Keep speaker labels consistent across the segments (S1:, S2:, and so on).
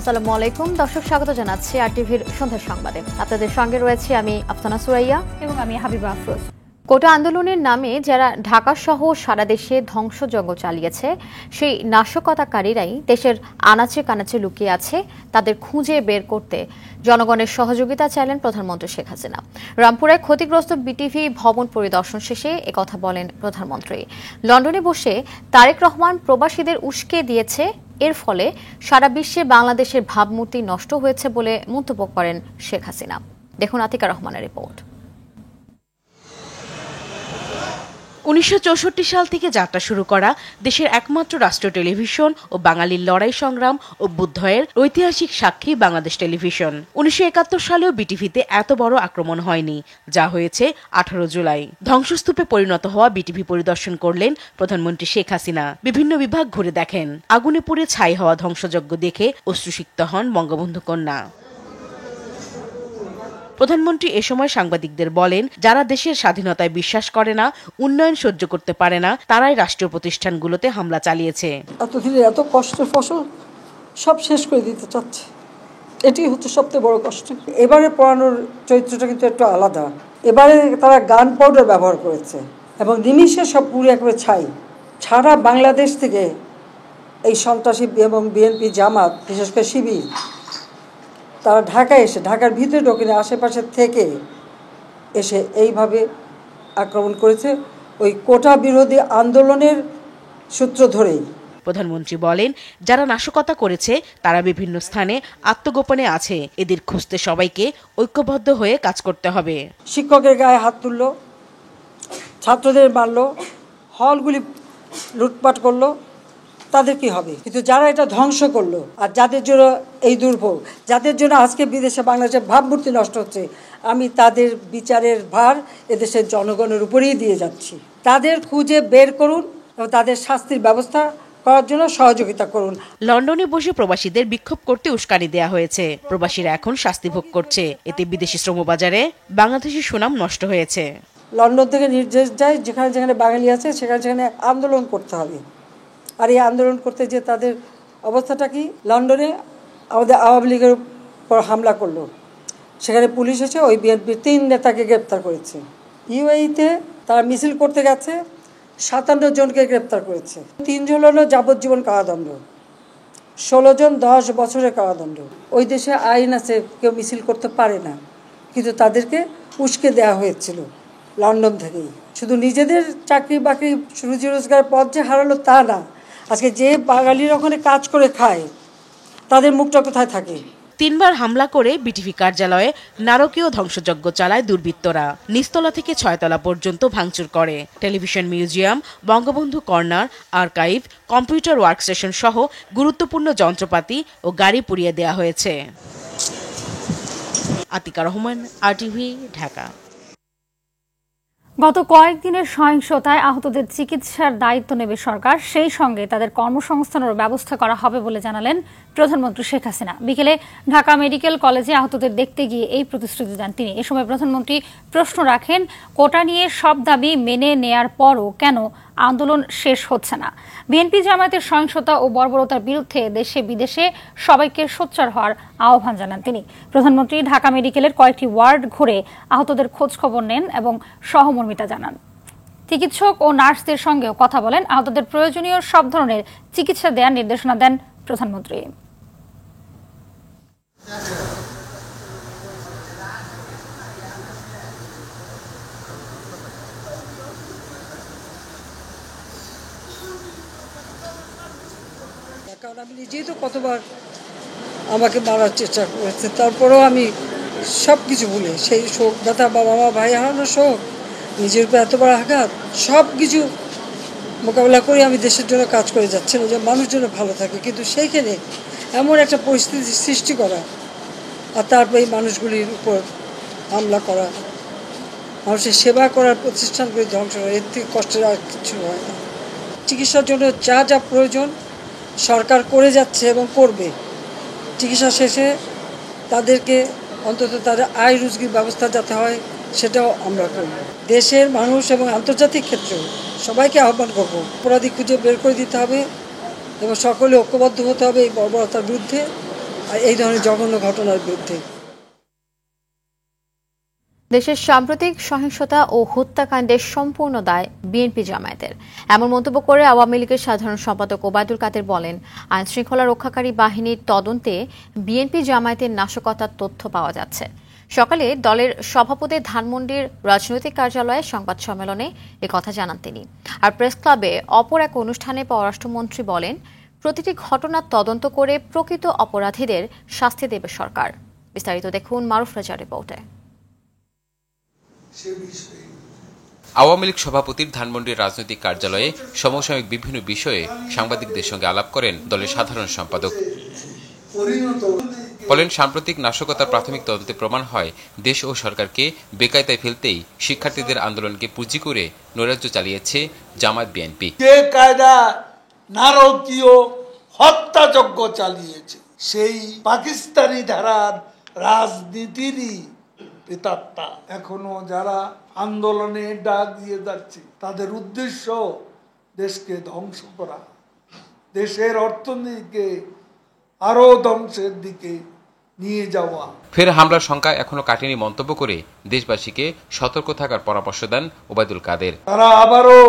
S1: আসসালামু আলাইকুম দর্শক, স্বাগত জানাচ্ছি আরটিভির সন্ধ্যার সংবাদে। আপনাদের সঙ্গে রয়েছে আমি আফসানা সুরাইয়া
S2: এবং আমি হাবিবা আফরোজ।
S1: কোটা আন্দোলনের নামে যারা ঢাকা সহ সারা দেশে ধ্বংসযজ্ঞ চালিয়েছে, সেই নাশকতাকারীরাই দেশের আনাচে কানাচে লুকিয়ে আছে। তাদের খুঁজে বের করতে জনগণের সহযোগিতা চাইলেন প্রধানমন্ত্রী শেখ হাসিনা। রামপুরায় ক্ষতিগ্রস্ত বিটিভি ভবন পরিদর্শন শেষে একথা বলেন প্রধানমন্ত্রী। লন্ডনে বসে তারেক রহমান প্রবাসীদের উস্কে দিয়েছে, এর ফলে সারা বিশ্বে বাংলাদেশের ভাবমূর্তি নষ্ট হয়েছে বলে মন্তব্য করেন শেখ হাসিনা। দেখুন আতিকা রহমানের রিপোর্ট।
S3: 1964 সাল থেকে যাত্রা শুরু করা দেশের একমাত্র রাষ্ট্রীয় টেলিভিশন ও বাঙালির লড়াই সংগ্রাম ও বুদ্ধয়ের ঐতিহাসিক সাক্ষী বাংলাদেশ টেলিভিশন। 1971 সালেও বিটিভিতে এত বড় আক্রমণ হয়নি, যা হয়েছে 18 জুলাই। ধ্বংসস্তূপে পরিণত হওয়া বিটিভি পরিদর্শন করলেন প্রধানমন্ত্রী শেখ হাসিনা। বিভিন্ন বিভাগ ঘুরে দেখেন। আগুনে পুড়ে ছাই হওয়া ধ্বংসযজ্ঞ দেখে অশ্রুসিক্ত হন বঙ্গবন্ধু কন্যা। প্রধানমন্ত্রী এ সময় সাংবাদিকদের বলেন, যারা দেশের স্বাধীনতায় বিশ্বাস করে না, উন্নয়ন সহ্য করতে পারে না, তারাই রাষ্ট্রীয় প্রতিষ্ঠানগুলোতে হামলা চালিয়েছে।
S4: এতদিনে এত কষ্টের ফসল সব শেষ করে দিতে চাচ্ছে, এটি হচ্ছে সবচেয়ে বড় কষ্ট। এবারে পড়ানোর চরিত্রটা কিন্তু একটু আলাদা। এবারে তারা গান পাউডার ব্যবহার করেছে এবং নিমিষে সব পুরো একেবারে ছাই। সারা বাংলাদেশ থেকে এই সন্ত্রাসী এবং বিএনপি জামাত, বিশেষ করে শিবির, তারা ঢাকায় এসে ঢাকার ভিতরে ঢোকেনি, আশেপাশে থেকে এসে এইভাবে আক্রমণ করেছে ওই কোটা বিরোধী আন্দোলনের সূত্র ধরেই।
S3: প্রধানমন্ত্রী বলেন, যারা নাশকতা করেছে তারা বিভিন্ন স্থানে আত্মগোপনে আছে। এদের খুঁজতে সবাইকে ঐক্যবদ্ধ হয়ে কাজ করতে হবে।
S4: শিক্ষকের গায়ে হাত তুললো, ছাত্রদের মারলো, হলগুলি লুটপাট করলো, তাদের কি হবে? কিন্তু যারা এটা ধ্বংস করলো আর যাদের জন্য এই দুর্ভোগ, যাদের জন্য আজকে বিদেশে বাংলাদেশের ভাবমূর্তি নষ্ট হচ্ছে, আমি তাদের বিচারের ভার এদেশের জনগণের উপরেই দিয়ে যাচ্ছি। তাদের খুঁজে বের করুন এবং তাদের শাস্তির ব্যবস্থা করার জন্য সহযোগিতা করুন।
S3: লন্ডনে বসে প্রবাসীদের বিক্ষোভ করতে উস্কানি দেয়া হয়েছে। প্রবাসীরা এখন শাস্তি ভোগ করছে। এতে বিদেশি শ্রমবাজারে বাংলাদেশের সুনাম নষ্ট হয়েছে।
S4: লন্ডন থেকে নির্দেশ যায়, যেখানে যেখানে বাঙালি আছে সেখানে সেখানে আন্দোলন করতে হবে। আর এই আন্দোলন করতে যে তাদের অবস্থাটা কি, লন্ডনে আমাদের আওয়ামী লীগের উপর হামলা করলো, সেখানে পুলিশ এসে ওই বিএনপির 3 নেতাকে গ্রেপ্তার করেছে। ইউএইতে তারা মিছিল করতে গেছে, 57 জনকে গ্রেপ্তার করেছে। 3 জন হলো যাবজ্জীবন কারাদণ্ড, 16 জন 10 বছরের কারাদণ্ড। ওই দেশে আইন আছে, কেউ মিছিল করতে পারে না, কিন্তু তাদেরকে উস্কে দেওয়া হয়েছিল লন্ডন থেকেই। শুধু নিজেদের চাকরি বাকরি রুজি রোজগারের পথ যে হারালো তা না, আজকে যে বাঙালির ওখানে কাজ করে খায় তাদের মুখটা কোথায় থাকে?
S3: 3 বার হামলা করে বিটিভি কার্যালয়ে নারকীয় ধ্বংসযজ্ঞ চালায় দুর্বৃত্তরা। নিচতলা থেকে 6 তলা পর্যন্ত ভাঙচুর করে। Television museum, Bangabandhu corner, archive, computer workstation সহ গুরুত্বপূর্ণ যন্ত্রপাতি ও গাড়ি পুড়িয়ে দেওয়া হয়েছে। আতিকা রহমান, আরটিভি, ঢাকা।
S2: গত কয়েকদিনের সহিংসতায় আহতদের চিকিৎসার দায়িত্ব নেবে সরকার, সেই সঙ্গে তাদের কর্মসংস্থানেরও ব্যবস্থা করা হবে বলে জানালেন প্রধানমন্ত্রী শেখ হাসিনা। বিকেলে ঢাকা মেডিকেল কলেজে আহতদের দেখতে গিয়ে এই প্রতিশ্রুতি দেন তিনি। এ সময় প্রধানমন্ত্রী প্রশ্ন রাখেন, কোটা নিয়ে সব দাবি মেনে নেয়ার পরও কেন আন্দোলন শেষ হচ্ছে না। বিএনপি জামায়াতের সহিংসতা ও বর্বরতার বিরুদ্ধে দেশে বিদেশে সবাইকে সোচ্চার হওয়ার আহ্বান জানান তিনি। প্রধানমন্ত্রী ঢাকা মেডিকেলের কয়েকটি ওয়ার্ড ঘুরে আহতদের খোঁজ খবর নেন এবং সহমর্মিতা জানান। চিকিৎসক ও নার্সদের সঙ্গেও কথা বলেন। আহতদের প্রয়োজনীয় সব ধরনের চিকিৎসা দেওয়ার নির্দেশনা দেন প্রধানমন্ত্রী।
S4: কারণ আমি নিজেই তো কতবার আমাকে মারার চেষ্টা করেছে, তারপরেও আমি সব কিছু ভুলে, সেই শোক ব্যথা, বাবা মা ভাই হারানোর শোক, নিজের উপর এতবার আঘাত, সব কিছু মোকাবেলা করে আমি দেশের জন্য কাজ করে যাচ্ছিলাম যে মানুষ যেন ভালো থাকে। কিন্তু সেইখানে এমন একটা পরিস্থিতি সৃষ্টি করা আর তারপরে এই মানুষগুলির উপর হামলা করা, মানুষের সেবা করার প্রতিষ্ঠানগুলি ধ্বংস করা, এর থেকে কষ্টের আর কিছু হয় না। চিকিৎসার জন্য যা যা প্রয়োজন সরকার করে যাচ্ছে এবং করবে। চিকিৎসা শেষে তাদেরকে অন্তত তাদের আয় রুজির ব্যবস্থা যাতে হয় সেটাও আমরা করব। দেশের মানুষ এবং আন্তর্জাতিক ক্ষেত্রেও সবাইকে আহ্বান করব, অপরাধী খুঁজে বের করে দিতে হবে এবং সকলে ঐক্যবদ্ধ হতে হবে এই বর্বরতার বিরুদ্ধে এই ধরনের জঘন্য ঘটনার বিরুদ্ধে।
S1: দেশের সাম্প্রতিক সহিংসতা ও হত্যাকাণ্ডের সম্পূর্ণ দায় বিএনপি জামায়াতের, এমন মন্তব্য করে আওয়ামী লীগের সাধারণ সম্পাদক ওবায়দুল কাদের বলেন, আইন শৃঙ্খলা রক্ষাকারী বাহিনীর তদন্তে বিএনপি জামায়াতের নাশকতার তথ্য পাওয়া যাচ্ছে। সকালে দলের সভাপতি ধানমন্ডির রাজনৈতিক কার্যালয়ে সংবাদ সম্মেলনে একথা জানান তিনি। আর প্রেস ক্লাবে অপর এক অনুষ্ঠানে পররাষ্ট্রমন্ত্রী বলেন, প্রতিটি ঘটনার তদন্ত করে প্রকৃত অপরাধীদের শাস্তি দেবে সরকার। বিস্তারিত দেখুন মারুফ রাজার রিপোর্টে।
S5: আওয়ামী লীগ সভাপতির ধানমন্ডির রাজনৈতিক কার্যালয়ে সমসাময়িক বিভিন্ন বিষয়ে সাংবাদিকদের সঙ্গে আলাপ করেন দলের সাধারণ সম্পাদক। বলেন, সাম্প্রতিক নাশকতার প্রাথমিক তদন্তে প্রমাণ হয় দেশ ও সরকারকে বেকায়দায় ফেলতেই শিক্ষার্থীদের আন্দোলনকে পুঁজি করে নৈরাজ্য চালিয়েছে জামায়াত বিএনপি।
S6: নারকীয় হত্যাযজ্ঞ চালিয়েছে সেই পাকিস্তানি ধারার রাজনীতিরই প্রেতাত্মা। এখনো যারা আন্দোলনে ডাক দিয়ে যাচ্ছে তাদের উদ্দেশ্য দেশকে ধ্বংস করা, দেশের অর্থনীতিকে আরো ধ্বংসের দিকে নিয়ে যাওয়া।
S5: ফের হামলার সংখ্যা এখনো কাটেনি মন্তব্য করে দেশবাসীকে সতর্ক থাকার পরামর্শ দেন ওবায়দুল কাদের।
S6: তারা আবারও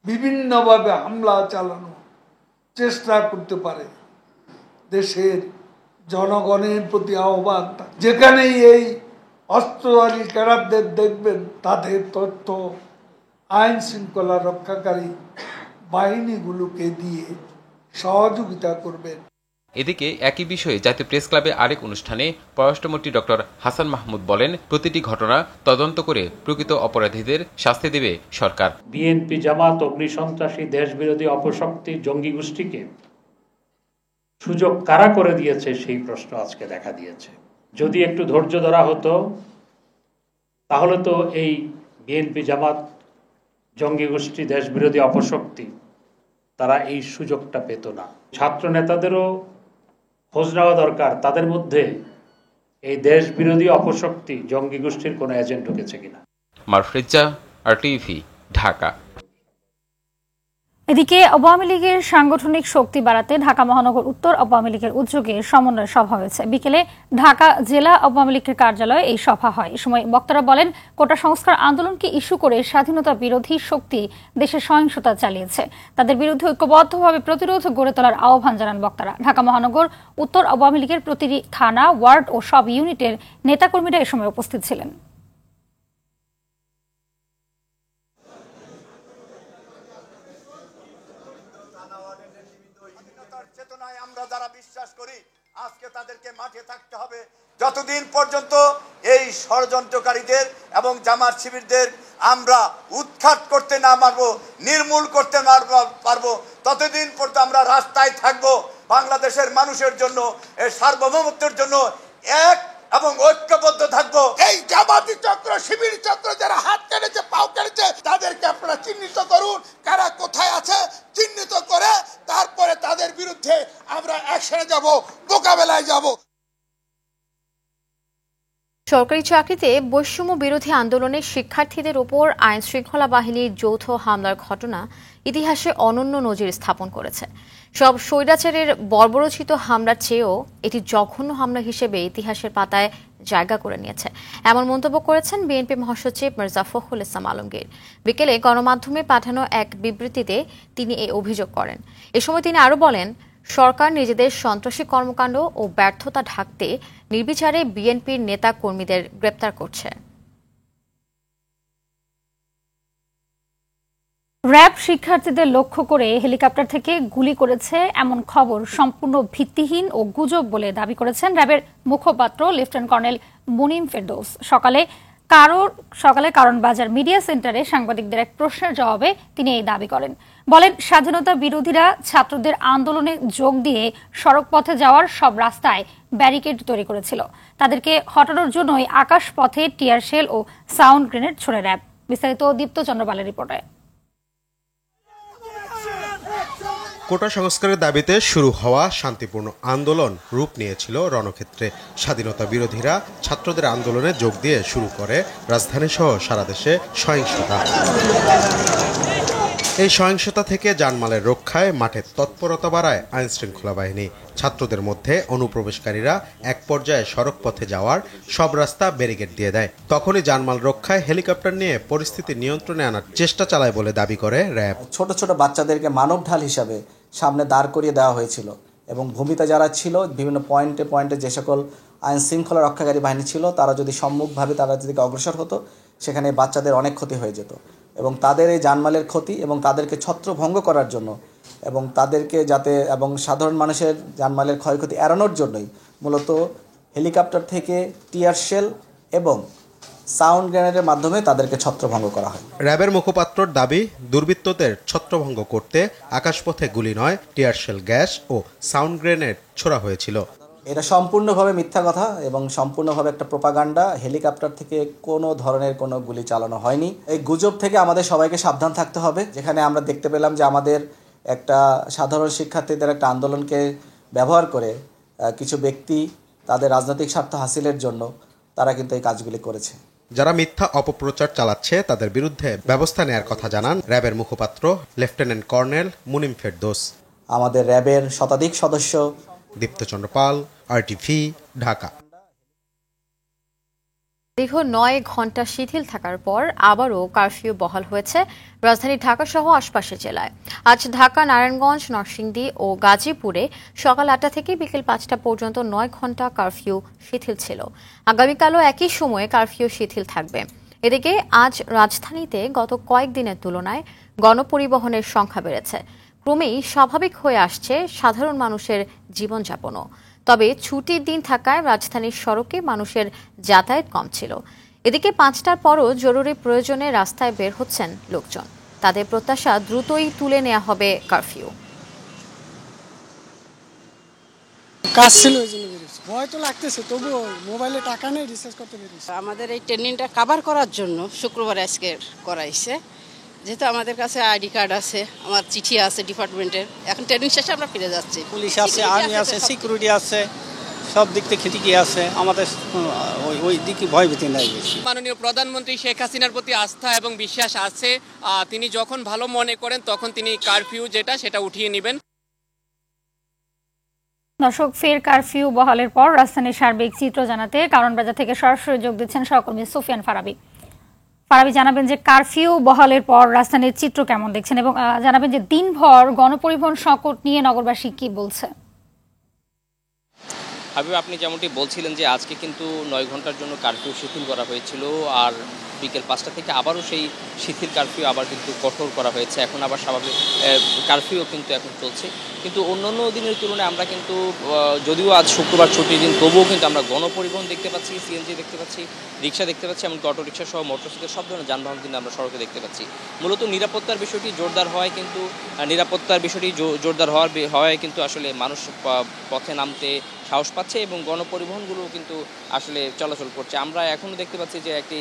S6: বিভিন্নভাবে হামলা চালানো চেষ্টা করতে পারে। দেশের জনগণের প্রতি আহ্বান, যেখানেই এই অস্ত্রধারী ক্যাডারদের দেখবেন তাদের তথ্য আইন শৃঙ্খলা রক্ষাকারী বাহিনীগুলোকে দিয়ে সহযোগিতা করবেন।
S5: এদিকে একই বিষয়ে জাতীয় প্রেস ক্লাবে আরেক অনুষ্ঠানে পররাষ্ট্রমন্ত্রী ডক্টর হাসান মাহমুদ বলেন, প্রতিটি ঘটনা তদন্ত করে প্রকৃত অপরাধীদের শাস্তি দেবে সরকার।
S7: বিএনপি জামাত অগ্নিসন্ত্রাসী দেশবিরোধী অপশক্তি জঙ্গি গোষ্ঠীকে সুযোগ কারা করে দিয়েছে সেই প্রশ্ন আজকে দেখা দিয়েছে। যদি একটু ধৈর্য ধরা হতো তাহলে তো এই বিএনপি জামাত জঙ্গি গোষ্ঠী দেশবিরোধী অপশক্তি তারা এই সুযোগটা পেত না। ছাত্র নেতাদেরও খোঁজ নেওয়া দরকার, তাদের মধ্যে এই দেশ বিরোধী অপশক্তি জঙ্গি গোষ্ঠীর কোনো এজেন্ট ঢুকেছে কিনা।
S5: মারফরিজা, আরটিভি, ঢাকা।
S2: এদিকে আওয়ামী লীগের সাংগঠনিক শক্তি বাড়াতে ঢাকা মহানগর উত্তর আওয়ামী লীগের উদ্যোগে সমন্বয় সভা হয়েছে। বিকেলে ঢাকা জেলা আওয়ামী লীগের কার্যালয়ে এই সভা হয়। এ সময় বক্তারা বলেন, কোটা সংস্কার আন্দোলনকে ইস্যু করে স্বাধীনতা বিরোধী শক্তি দেশে সহিংসতা চালিয়েছে, তাদের বিরুদ্ধে ঐক্যবদ্ধভাবে প্রতিরোধ গড়ে তোলার আহ্বান জানান বক্তারা। ঢাকা মহানগর উত্তর আওয়ামী লীগের প্রতিটি থানা, ওয়ার্ড ও সব ইউনিটের নেতাকর্মীরা এ সময় উপস্থিত ছিলেন।
S8: আমরা যারা বিশ্বাস করি আজকে তাদেরকে মাঠে থাকতে হবে যতদিন পর্যন্ত এই ষড়যন্ত্রকারীদের এবং জামাত শিবিরদের আমরা উৎখাত করতে না পারবো, নির্মূল করতে না পারবো, ততদিন পর্যন্ত আমরা রাস্তায় থাকবো। বাংলাদেশের মানুষের জন্য, এর সার্বভৌমত্বের জন্য এক এবং ঐক্যবদ্ধ থাকবো। এই জামাতি চক্র, শিবির চক্র যারা হাত কেটেছে, পাও কেটেছে, তাদেরকে আপনারা চিহ্নিত করুন, কারা কোথায় আছে চিহ্নিত করে তারপরে তাদের বিরুদ্ধে আমরা অ্যাকশনে যাব, মোকাবেলায় যাব।
S1: সরকারি চাকরিতে বৈষম্য বিরোধী আন্দোলনে শিক্ষার্থীদের উপর আইন শৃঙ্খলা বাহিনীর যৌথ হামলার ঘটনা ইতিহাসে অনন্য নজির স্থাপন করেছে। সব স্বৈরাচারের বর্বরোচিত হামলার চেয়েও এটি জঘন্য হামলা হিসেবে ইতিহাসের পাতায় জায়গা করে নিয়েছে, এমন মন্তব্য করেছেন বিএনপি মহাসচিব মির্জা ফখরুল ইসলাম আলমগীর। বিকেলে গণমাধ্যমে পাঠানো এক বিবৃতিতে তিনি এই অভিযোগ করেন। এ সময় তিনি আরও বলেন, সরকার নিজেদের সন্ত্রাসী কর্মকাণ্ড ও ব্যর্থতা ঢাকতে নির্বিচারে বিএনপির নেতা কর্মীদের গ্রেপ্তার করছে।
S2: র্যাব শিক্ষার্থীদের লক্ষ্য করে হেলিকপ্টার থেকে গুলি করেছে এমন খবর সম্পূর্ণ ভিত্তিহীন ও গুজব বলে দাবি করেছেন র্যাবের মুখপাত্র লেফটেন্যান্ট কর্নেল মুনিম ফেরদৌস। সকালে কারণ বাজার মিডিয়া সেন্টারে সাংবাদিকদের এক প্রশ্নের জবাবে তিনি এই দাবি করেন। বলেন, স্বাধীনতা বিরোধীরা ছাত্রদের আন্দোলনে যোগ দিয়ে সড়ক পথে যাওয়ার সব রাস্তায় ব্যারিকেড তৈরি করেছিল। তাদেরকে হটানোর জন্যই আকাশ পথে টিয়ার শেল ও সাউন্ড গ্রেনেড ছোড়ে র্যাব। বিস্তারিত দীপ্ত চন্দ্রপালের রিপোর্টে।
S9: কোটা সংস্কারের দাবিতে শুরু হওয়া শান্তিপূর্ণ আন্দোলন রূপ নিয়েছিল রণক্ষেত্রে। স্বাধীনতা বিরোধীরা ছাত্রদের আন্দোলনে যোগ দিয়ে শুরু করে রাজধানী সহ সারা দেশে সহিংসতা। এই সহিংসতা থেকে জানমালের রক্ষায় মাঠে তৎপরতা বাড়ায় আইনশৃঙ্খলা বাহিনী। ছাত্রদের মধ্যে অনুপ্রবেশকারীরা এক পর্যায়ে সড়ক পথে যাওয়ার সব রাস্তা ব্যারিকেড দিয়ে দেয়। তখনই জানমাল রক্ষায় হেলিকপ্টার নিয়ে পরিস্থিতি নিয়ন্ত্রণে আনার চেষ্টা চালায় বলে দাবি করে র্যাব।
S10: ছোট ছোট বাচ্চাদেরকে মানব ঢাল হিসাবে সামনে দাঁড় করিয়ে দেওয়া হয়েছিল এবং ভূমিতে যারা ছিল বিভিন্ন পয়েন্টে যে সকল আইন শৃঙ্খলা রক্ষাকারী বাহিনী ছিল তারা যদি সম্মুখভাবে তারা যদি অগ্রসর হতো সেখানে বাচ্চাদের অনেক ক্ষতি হয়ে যেত এবং তাদের এই জানমালের ক্ষতি এবং তাদেরকে ছত্রভঙ্গ করার জন্য এবং তাদেরকে যাতে এবং সাধারণ মানুষের জানমালের ক্ষয়ক্ষতি এড়ানোর জন্যই মূলত হেলিকপ্টার থেকে টিয়ার শেল এবং সাউন্ড গ্রেনেডের মাধ্যমে তাদেরকে ছত্রভঙ্গ করা হয়।
S9: র্যাবের মুখপাত্রর দাবি, দুর্বৃত্তদের ছত্রভঙ্গ করতে আকাশপথে গুলি নয়, টিয়ার শেল, গ্যাস ও সাউন্ড গ্রেনেড ছোড়া হয়েছিল।
S10: এটা সম্পূর্ণভাবে মিথ্যা কথা এবং সম্পূর্ণভাবে একটা প্রোপাগান্ডা। হেলিকপ্টার থেকে কোনো ধরনের কোনো গুলি চালানো হয়নি। এই গুজব থেকে আমাদের সবাইকে সাবধান থাকতে হবে। যেখানে আমরা দেখতে পেলাম যে আমাদের একটা সাধারণ শিক্ষার্থীদের একটা আন্দোলনকে ব্যবহার করে কিছু ব্যক্তি তাদের রাজনৈতিক স্বার্থ হাসিলের জন্য তারা কিন্তু এই কাজগুলি করেছে।
S9: যারা মিথ্যা অপপ্রচার চালাচ্ছে তাদের বিরুদ্ধে ব্যবস্থা নেয়ার কথা জানান র্যাবের মুখপাত্র লেফটেন্যান্ট কর্নেল মুনিম ফেরদৌস।
S10: আমাদের র্যাবের শতাধিক সদস্য।
S9: দীপ্তচন্দ্র পাল, RTV, ঢাকা।
S1: দীর্ঘ 9 ঘণ্টা শিথিল থাকার পর আবারও কারফিউ বহাল হয়েছে রাজধানী ঢাকা সহ আশপাশের জেলায়। আজ ঢাকা, নারায়ণগঞ্জ, নরসিংদী ও গাজীপুরে সকাল 8টা থেকে বিকেল 5টা পর্যন্ত 9 ঘণ্টা কারফিউ শিথিল ছিল। আগামীকালও একই সময়ে কারফিউ শিথিল থাকবে। এদিকে আজ রাজধানীতে গত কয়েকদিনের তুলনায় গণপরিবহনের সংখ্যা বেড়েছে। ক্রমেই স্বাভাবিক হয়ে আসছে সাধারণ মানুষের জীবনযাপনও। তবে ছুটির দিন থাকায় রাজধানীর সড়কে মানুষের যাতায়াত কম ছিল। এদিকে 5টার পরও জরুরি প্রয়োজনে রাস্তায় বের হচ্ছেন লোকজন। তাদের প্রত্যাশা দ্রুতই তুলে নেওয়া হবে কারফিউ।
S11: কাজ ছিল ওই জন্য বেরিয়েছি। ভয় তো লাগতেছে, তবুও মোবাইলে টাকা নেই, রিচার্জ করতে বেরিয়েছি।
S12: আমাদের এই ট্রেনিংটা কভার করার জন্য শুক্রবার আজকে করাইছে। যেহেতু আমাদের কাছে আইডি কার্ড আছে, আমার চিঠি আছে ডিপার্টমেন্টের, এখন ট্রেনিং শেষে আমরা ফিরে যাচ্ছি।
S11: পুলিশ আছে, আর্মি আছে, সিকিউরিটি আছে, সব দিক থেকে ঠিকই আছে। আমাদের ওই দিকে ভয়ভীতি নাই বেশি।
S13: মাননীয় প্রধানমন্ত্রী শেখ হাসিনার প্রতি আস্থা এবং বিশ্বাস আছে। তিনি যখন ভালো মনে করেন তখন তিনি কারফিউ সেটা উঠিয়ে নেবেন।
S2: দর্শক, ফের কারফিউ বহালের পর রাজধানীর সার্বিক চিত্র জানাতে কারণ বাজার থেকে সরাসরি যোগ দিচ্ছেন সহকর্মী সুফিয়ান ফারাবি। ফারাবি, জানাবেন যে কারফিউ বহালের পর রাজধানীর চিত্র কেমন দেখছেন এবং জানাবেন যে দিনভর গণপরিবহন সংকট নিয়ে নগরবাসী কি বলছে।
S14: হাবিব, আপনি যেমনটি বলছিলেন যে আজকে কিন্তু 9 ঘন্টার জন্য কারফিউ শিথিল করা হয়েছিল, আর বিকেল 5টা থেকে আবারও সেই শিথিল কারফিউ আবার কিন্তু কঠোর করা হয়েছে। এখন আবার স্বাভাবিক কারফিউ কিন্তু এখন চলছে। কিন্তু অন্যান্য দিনের তুলনায় আমরা কিন্তু যদিও আজ শুক্রবার ছুটির দিন, তবুও কিন্তু আমরা গণপরিবহন দেখতে পাচ্ছি, সিএনজি দেখতে পাচ্ছি, রিক্সা দেখতে পাচ্ছি, এমনকি অটো রিক্সা সহ মোটরসাইকেল সব ধরনের যানবাহন কিন্তু আমরা সড়কে দেখতে পাচ্ছি। মূলত নিরাপত্তার বিষয়টি জোরদার হওয়ায় কিন্তু আসলে মানুষ পথে নামতে সাহস পাচ্ছে এবং গণপরিবহনগুলো কিন্তু আসলে চলাচল করছে। আমরা এখনও দেখতে পাচ্ছি যে একটি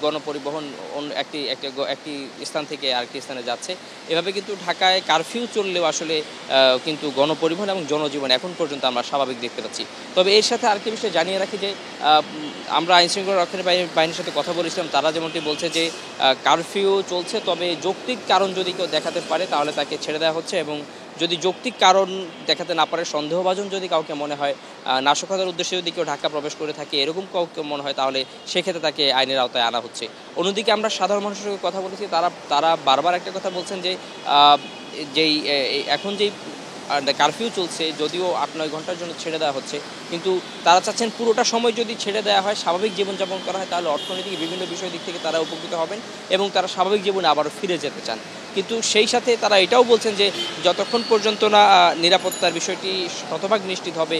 S14: গণপরিবহন একটি স্থান থেকে আরেকটি স্থানে যাচ্ছে। এভাবে কিন্তু ঢাকায় কারফিউ চললেও আসলে কিন্তু গণপরিবহন এবং জনজীবন এখন পর্যন্ত আমরা স্বাভাবিক দেখতে পাচ্ছি। তবে এর সাথে আরেকটি বিষয় জানিয়ে রাখি যে আমরা আইনশৃঙ্খলা রক্ষাকারী বাহিনীর সাথে কথা বলেছিলাম। তারা যেমনটি বলছে যে কারফিউ চলছে, তবে যৌক্তিক কারণ যদি কেউ দেখাতে পারে তাহলে তাকে ছেড়ে দেওয়া হচ্ছে এবং যদি যৌক্তিক কারণ দেখাতে না পারে, সন্দেহভাজন যদি কাউকে মনে হয়, নাশকতার উদ্দেশ্যে যদি কেউ ঢাকা প্রবেশ করে থাকে, এরকম কাউকে মনে হয়, তাহলে সেক্ষেত্রে তাকে আইনের আওতায় আনা হচ্ছে। অন্যদিকে আমরা সাধারণ মানুষের সঙ্গে কথা বলেছি, তারা বারবার একটা কথা বলছেন যে এখন যেই কারফিউ চলছে, যদিও 8-9 ঘন্টার জন্য ছেড়ে দেওয়া হচ্ছে, কিন্তু তারা চাচ্ছেন পুরোটা সময় যদি ছেড়ে দেওয়া হয়, স্বাভাবিক জীবনযাপন করা হয়, তাহলে অর্থনৈতিক বিভিন্ন বিষয় দিক থেকে তারা উপকৃত হবেন এবং তারা স্বাভাবিক জীবনে আবারও ফিরে যেতে চান। কিন্তু সেই সাথে তারা এটাও বলছেন যে যতক্ষণ পর্যন্ত না নিরাপত্তার বিষয়টি শতভাগ নিশ্চিত হবে,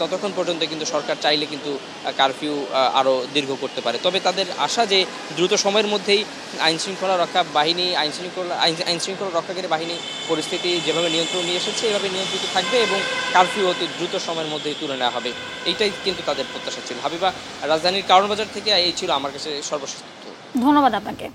S14: ততক্ষণ পর্যন্ত কিন্তু সরকার চাইলে কিন্তু কারফিউ আরও দীর্ঘ করতে পারে। তবে তাদের আশা যে দ্রুত সময়ের মধ্যেই আইনশৃঙ্খলা রক্ষাকারী বাহিনী পরিস্থিতি যেভাবে নিয়ন্ত্রণ নিয়ে এসেছে এভাবে নিয়ন্ত্রিত থাকবে এবং কারফিউ অতি দ্রুত সময়ের মধ্যেই তুলে নেওয়া হবে, এইটাই কিন্তু তাদের প্রত্যাশা ছিল। হাবিবা, রাজধানীর কারণ বাজার থেকে এই ছিল আমার কাছে সর্বশেষ তথ্য।
S2: ধন্যবাদ আপনাকে।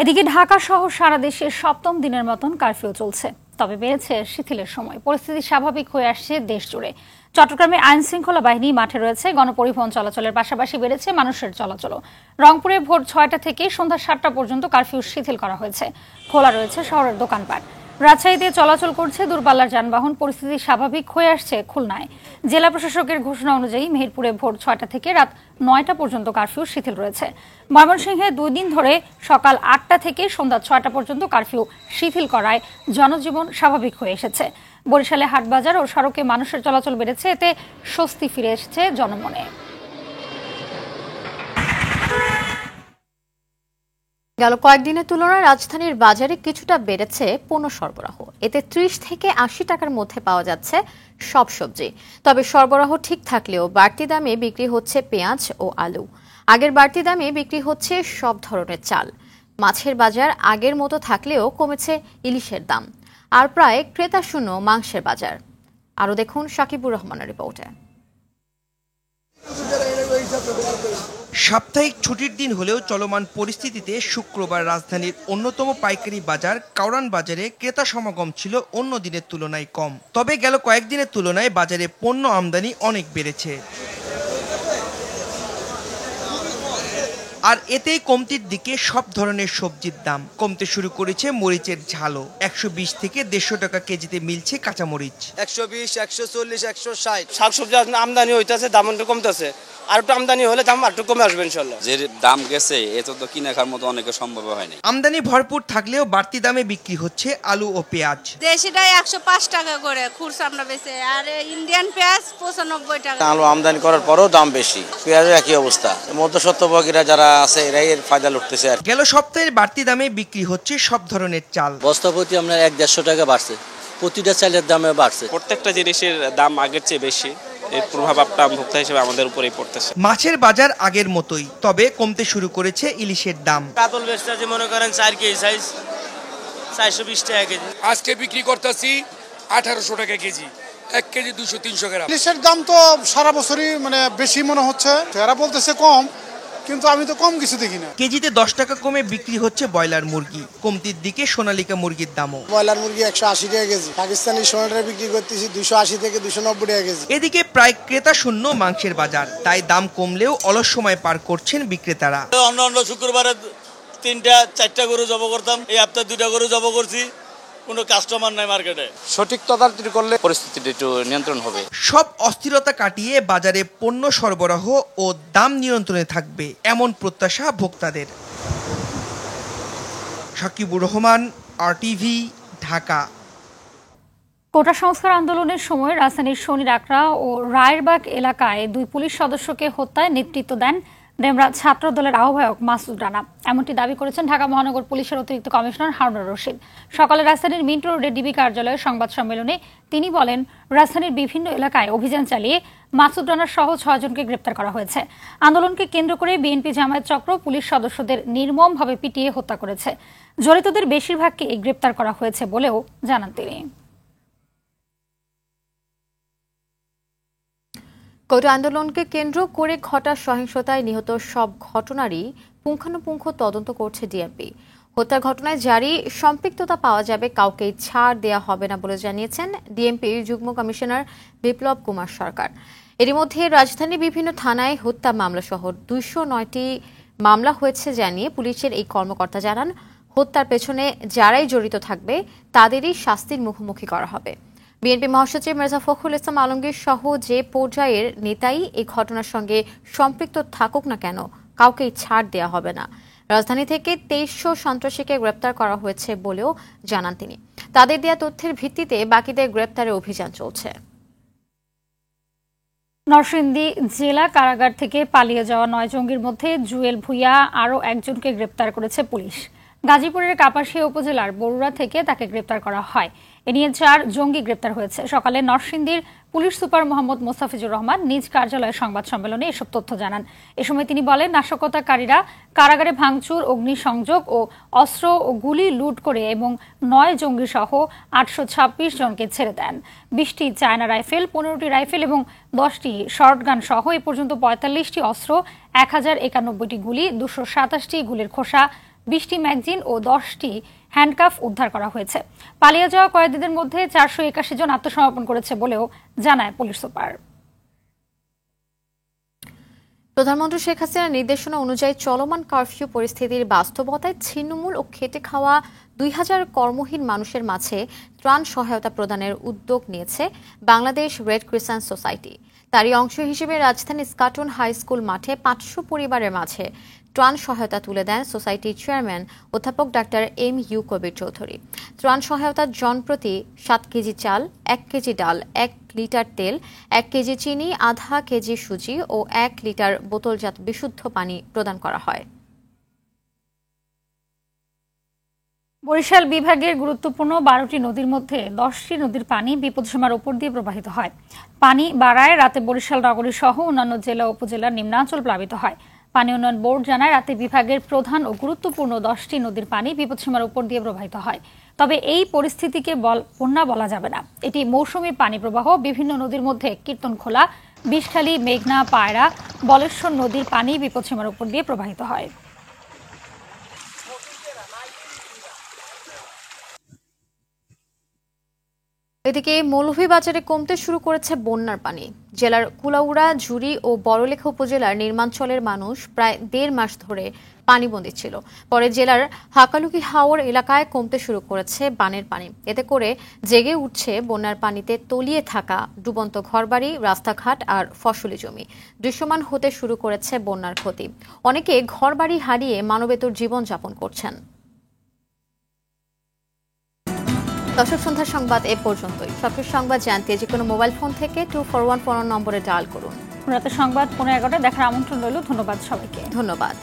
S2: এদিকে ঢাকা সহ সারা দেশে 7ম দিনের মতন কারফিউ চলছে। তবে বেড়েছে শিথিলের সময়। পরিস্থিতি স্বাভাবিক হয়ে আসছে দেশ জুড়ে। চট্টগ্রামে আইন শৃঙ্খলা বাহিনী মাঠে রয়েছে, গণপরিবহন চলাচলের পাশাপাশি বেড়েছে মানুষের চলাচলও। রংপুরে ভোর 6টা থেকে সন্ধ্যা 7টা পর্যন্ত কারফিউ শিথিল করা হয়েছে। খোলা রয়েছে শহরের দোকানপাট। রাজশাহীতে চলাচল করছে দূরপাল্লার যানবাহন। পরিস্থিতি স্বাভাবিক হয়ে আসছে খুলনায়। জেলা প্রশাসকের ঘোষণা অনুযায়ী মেহেরপুরে ভোর 6টা থেকে রাত 9টা পর্যন্ত কারফিউ শিথিল রয়েছে। ময়মনসিংহে 2 দিন ধরে সকাল 8টা থেকে সন্ধ্যা 6টা পর্যন্ত কারফিউ শিথিল করায় জনজীবন স্বাভাবিক হয়ে এসেছে। বরিশালে হাটবাজার ও সড়কে মানুষের চলাচল বেড়েছে, এতে স্বস্তি ফিরে এসেছে জনমনে।
S1: গেল কয়েকদিনের তুলনায় রাজধানীর বাজারে কিছুটা বেড়েছে পণ্য সরবরাহ। এতে 30 থেকে 80 টাকার মধ্যে পাওয়া যাচ্ছে সব সবজি। তবে সরবরাহ ঠিক থাকলেও বাড়তি দামে বিক্রি হচ্ছে পেঁয়াজ ও আলু। আগের বাড়তি দামে বিক্রি হচ্ছে সব ধরনের চাল। মাছের বাজার আগের মতো থাকলেও কমেছে ইলিশের দাম। আর প্রায় ক্রেতা শূন্য মাংসের বাজার। আরও দেখুন শাকিবুর রহমানের রিপোর্টে।
S15: সাপ্তাহিক ছুটির দিন হলেও চলমান পরিস্থিতিতে শুক্রবার রাজধানীর অন্যতম পাইকারি বাজার কাউরান বাজারে ক্রেতা সমাগম ছিল অন্য দিনের তুলনায় কম। তবে গেল কয়েকদিনের তুলনায় বাজারে পণ্য আমদানি অনেক বেড়েছে। আর এতেই কমতির দিকে সব ধরনের সবজির দাম। কমতে শুরু করেছে মরিচের ঝালও। 120 থেকে 150 টাকা কেজিতে মিলছে কাঁচামরিচ।
S16: 120, 140, 160।
S17: শাকসবজি আমদানি হইতেছে, দাম একটু কমতেছে। আর একটু আমদানি হলে দাম আর একটু কমে আসবে ইনশাআল্লাহ।
S18: যে দাম গেছে এত তো কিনে খাওয়ার মতো অনেক সম্ভব হয়নি।
S15: আমদানি ভরপুর থাকলেও বাড়তি দামে বিক্রি হচ্ছে আলু ও পেঁয়াজ।
S19: দেশিটাই 105 টাকা করে খুচরা আমরা বেচে, আর ইন্ডিয়ান পেঁয়াজ 95 টাকা।
S16: আলু আমদানি করার পরেও দাম বেশি, পেঁয়াজের একই অবস্থা। মধ্যস্বত্বভোগীরা যারা আছে এরাই এর ফায়দা লুটতেছে।
S15: গেল সপ্তাহের বাড়তি দামে বিক্রি হচ্ছে সব ধরনের চাল।
S20: বস্তা প্রতি আপনার 1-150 টাকা বাড়ছে, প্রতিটা চালের দামে বাড়ছে।
S21: প্রত্যেকটা জিনিসের দাম আগের চেয়ে বেশি, এর প্রভাব আপটা ভোক্তা হিসেবে আমাদের উপরেই পড়তেছে।
S15: মাছের বাজার আগের মতোই, তবে কমতে শুরু করেছে ইলিশের দাম।
S17: কাতল বেচতে আছে মনে করেন 4 কেজি সাইজ 420 টাকা কেজি।
S22: আজকে বিক্রি করতেছি 1800 টাকা কেজি, 1 কেজি 200-300 গ্রাম।
S23: ইলিশের দাম তো সারা বছরই বেশি মনে হচ্ছে। এরা বলতেছে কম, কিন্তু আমি তো কম কিছু দেখি না।
S15: কেজিতে 10 টাকা কমে বিক্রি হচ্ছে ব্রয়লার মুরগি। কমতির দিকে সোনালিকা মুরগির দামও।
S23: ব্রয়লার মুরগি 180 টাকা কেজি, পাকিস্তানি সোনাটা বিক্রি করতেছি 280 থেকে 290 টাকা কেজি।
S15: এদিকে প্রায় ক্রেতা শূন্য মাংসের বাজার, তাই দাম কমলেও অলস সময় পার করছেন বিক্রেতারা।
S17: অন্য শুক্রবারে 3-4টা গরু জব করতাম, এই সপ্তাহে 2টা গরু জব করছি, কোনো কাস্টমার নাই মার্কেটে।
S18: সঠিক তদারকি করলে পরিস্থিতিটা একটু নিয়ন্ত্রণ হবে।
S15: সব অস্থিরতা কাটিয়ে বাজারে পণ্য সরবরাহ ও দাম নিয়ন্ত্রণে থাকবে, এমন প্রত্যাশা ভোক্তাদের। শাকিবুর রহমান, RTV, ঢাকা।
S2: কোটা সংস্কার আন্দোলনের সময় রাজধানীর শনির আকরা ও রায়েরবাগ এলাকায় 2 পুলিশ সদস্যকে হত্যায় নেতৃত্ব দেন ডেমরা ছাত্র দলের আহ্বায়ক মাসুদ রানা। এমনটি দাবি করেছেন ঢাকা মহানগর পুলিশের অতিরিক্ত কমিশনার হারুনুর রশিদ। সকালে রাজধানীর মিন্টো রোডে ডিবি কার্যালয়ে সংবাদ সম্মেলনে তিনি বলেন, রাজধানীর বিভিন্ন এলাকায় অভিযান চালিয়ে মাসুদ রানা সহ 6 জনকে গ্রেপ্তার করা হয়েছে। আন্দোলনকে কেন্দ্র করে বিএনপি জামায়াত চক্র পুলিশ সদস্যদের নির্মমভাবে পিটিয়ে হত্যা করেছে। জড়িতদের বেশিরভাগকে গ্রেপ্তার করা হয়েছে বলেও জানান তিনি।
S1: কোটা আন্দোলনকে কেন্দ্র করে ঘটা সহিংসতায় নিহত সব ঘটনারই পুঙ্খানুপুঙ্খ তদন্ত করছে ডিএমপি। হত্যার ঘটনায় জারি সম্পৃক্ততা পাওয়া যাবে কাউকেই ছাড় দেয়া হবে না বলে জানিয়েছেন ডিএমপির যুগ্ম কমিশনার বিপ্লব কুমার সরকার। এরই মধ্যে রাজধানীর বিভিন্ন থানায় হত্যা মামলা সহ 209টি মামলা হয়েছে জানিয়ে পুলিশের এই কর্মকর্তা জানান, হত্যার পেছনে যারাই জড়িত থাকবে তাদেরই শাস্তির মুখোমুখি করা হবে। বিএনপি মহাসচিব মির্জা ফখরুল ইসলাম আলমগীর সহ যে পর্যায়ের নেতাই এই ঘটনার সঙ্গে সম্পৃক্ত থাকুক না কেন কাউকেই ছাড় দেয়া হবে না। রাজধানী থেকে 2300 সন্ত্রাসীকে গ্রেপ্তার করা হয়েছে বলেও জানান তিনি। তাদের দেয়া তথ্যের ভিত্তিতে বাকিদের গ্রেপ্তারের অভিযান চলছে।
S2: নরসিংদী জেলা কারাগার থেকে পালিয়ে যাওয়া 9 জঙ্গির মধ্যে জুয়েল ভুইয়া আরও একজনকে গ্রেপ্তার করেছে পুলিশ। গাজীপুরের কাপাসিয়া উপজেলার বরুড়া থেকে তাকে গ্রেপ্তার করা হয়। এ নিয়ে 4 জঙ্গি গ্রেপ্তার হয়েছে। সকালে নরসিংদীর পুলিশ সুপার মোহাম্মদ মোস্তাফিজুর রহমান নিজ কার্যালয়ে সংবাদ সম্মেলনে এসব তথ্য জানান। এ সময় তিনি বলেন, নাশকতাকারীরা কারাগারে ভাঙচুর, অগ্নিসংযোগ ও অস্ত্র ও গুলি লুট করে এবং 9 জঙ্গি সহ 826 জনকে ছেড়ে দেন। 20টি চায়না রাইফেল, 15টি রাইফেল এবং 10টি শর্টগান সহ এ পর্যন্ত 45টি অস্ত্র, 1091টি গুলি, 227টি গুলির খোসা, 20টি ম্যাগাজিন ও 10টি হ্যান্ডকাফ উদ্ধার করা হয়েছে। পালিয়ে যাওয়া কয়েদিদের মধ্যে 481 জন আত্মসমর্পণ করেছে বলেও জানায় পুলিশ সুপার।
S1: প্রধানমন্ত্রী শেখ হাসিনার নির্দেশনা অনুযায়ী চলমান কারফিউ পরিস্থিতির বাস্তবতায় ছিন্নমূল ও খেটে খাওয়া 2000 কর্মহীন মানুষের মাঝে ত্রাণ সহায়তা প্রদানের উদ্যোগ নিয়েছে বাংলাদেশ রেড ক্রিসেন্ট সোসাইটি। তারই অংশ হিসেবে রাজধানীর স্কাটন হাই স্কুল মাঠে 500 পরিবারের মাঝে ত্রাণ সহায়তা তুলে দেন সোসাইটির চেয়ারম্যান অধ্যাপক ডাক্তার এম.ইউ. কবির চৌধুরী। ত্রাণ সহায়তার জনপ্রতি 7 কেজি চাল, 1 কেজি ডাল, 1 লিটার তেল, 1 কেজি চিনি, আধা কেজি সুজি ও 1 লিটার বোতলজাত বিশুদ্ধ পানি প্রদান করা হয়।
S2: বরিশাল বিভাগের গুরুত্বপূর্ণ 12টি নদীর মধ্যে 10টি নদীর পানি বিপদসীমার উপর দিয়ে প্রবাহিত হয়। পানি বাড়ায় রাতে বরিশাল নগরী সহ অন্যান্য জেলা ও উপজেলার নিম্নাঞ্চল প্লাবিত হয়। পানি উন্নয়ন বোর্ড জানায় রাতে বিভাগের প্রধান ও গুরুত্বপূর্ণ 10টি নদীর পানি বিপদসীমার উপর দিয়ে প্রবাহিত হয়। তবে এই পরিস্থিতিকে বন্যা বলা যাবে না। এটি মৌসুমী পানি প্রবাহ। বিভিন্ন নদীর মধ্যে কীর্তনখোলা, বিষখালী, মেঘনা, পায়রা, বলেশ্বর নদীর পানি বিপদসীমার উপর দিয়ে প্রবাহিত হয়।
S1: এদিকে মৌলভীবাজারে কমতে শুরু করেছে বন্যার পানি। জেলার কুলাউড়া, ঝুরি ও বড়লেখা উপজেলার নির্মাঞ্চলের মানুষ প্রায় 1.5 মাস ধরে পানিবন্দী ছিল। পরে জেলার হাকালুকি হাওর এলাকায় কমতে শুরু করেছে বানের পানি। এতে করে জেগে উঠছে বন্যার পানিতে তলিয়ে থাকা ডুবন্ত ঘরবাড়ি, রাস্তাঘাট আর ফসলি জমি। দৃশ্যমান হতে শুরু করেছে বন্যার ক্ষতি। অনেকে ঘরবাড়ি হারিয়ে মানবেতর জীবনযাপন করছেন। দর্শক, সন্ধ্যার সংবাদ এ পর্যন্তই। সবশেষ সংবাদ জানতে যে কোনো মোবাইল ফোন থেকে 2414 নম্বরে ডায়াল করুন।
S2: রাতের সংবাদ 11:15 দেখার আমন্ত্রণ রইল। ধন্যবাদ সবাইকে।
S1: ধন্যবাদ।